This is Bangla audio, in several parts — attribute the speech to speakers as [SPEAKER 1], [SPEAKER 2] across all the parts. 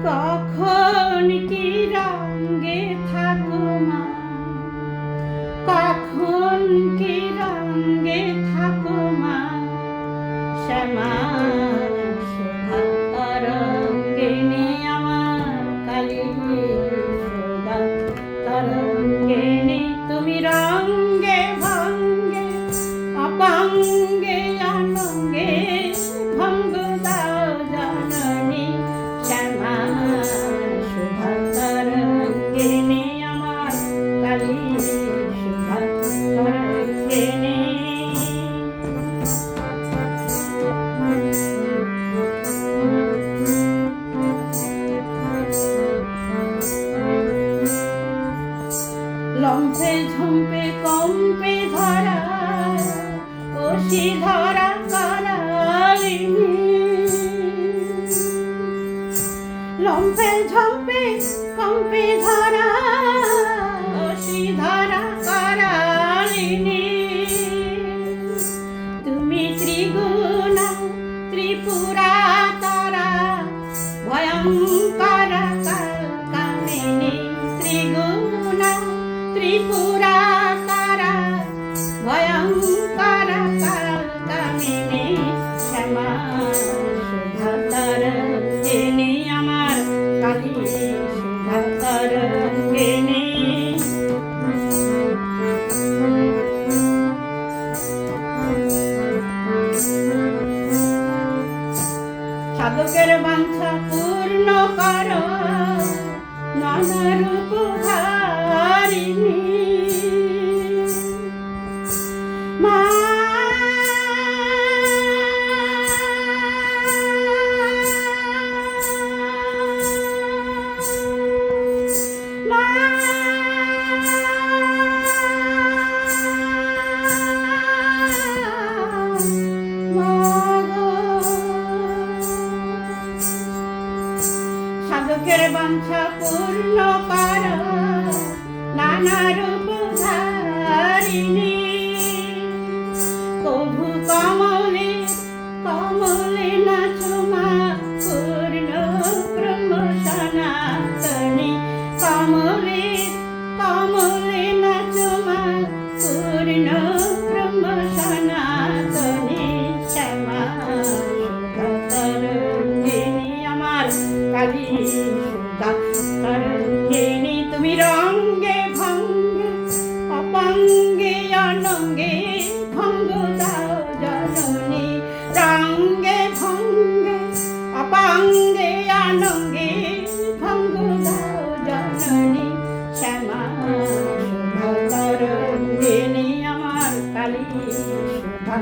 [SPEAKER 1] কখন কি রঙে থাকো মা, কখন কি রঙে থাকো মা, শ্যামা শোভা তরঙ্গিনী আমার কালী শোভা তরঙ্গিনী। তুমি রঙ্গে ভঙ্গে অপাঙ্গে অনঙ্গে ভঙ্গ দাও জননী, শ্যামা শোভা তরঙ্গিনী আমার কালী শোভা তরঙ্গিনী। লম্ফে ঝম্পে কম্পে ধরা ওষি ধরা করালিনী, লম্ফে ঝম্পে কম্পে ধরা ওষি ধরা করালিনী। তুমি ত্রিগুণা ত্রিপুরা তারা ভয়ঙ্কর কামিনী, ত্রিগুণা ত্রিপুরা তারা ভয়ঙ্কর কামিনী, শ্যামা শোভা তরঙ্গিনী আমার কালী শোভা তরঙ্গিনী। সাধকের বাঞ্ছা পূর্ণ করো নানা রূপ ধারিণী, মা সাধকের বাঞ্ছা পূর্ণ কর নানা রূপ ধারিণী, কভু কমলে কমলে নাচো মা পূর্ণ ব্রহ্ম সনাতনী, কমলে কমলে নাচো মা পূর্ণ ব্রহ্ম সনাতনী, শ্যামা শোভা তরঙ্গিনী আমার কালী শোভা তরঙ্গিনী। তুমি রঙ্গে ভঙ্গে অপাঙ্গে অনঙ্গে ভঙ্গ দাও জননী, রঙ্গে ভঙ্গে অপাঙ্গে অনঙ্গে ভঙ্গ দাও জননী, শ্যামা শোভা তরঙ্গিনী আমার কালী শোভা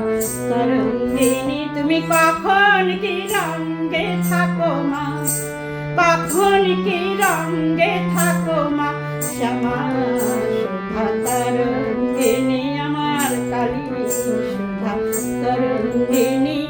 [SPEAKER 1] তরঙ্গিনী। তুমি কখন কি রঙ্গে থাকো মা, কখন কি রঙ্গে থাকো মা, শ্যামা শোভা তরঙ্গিনী আমার কালী শোভা তরঙ্গিনী।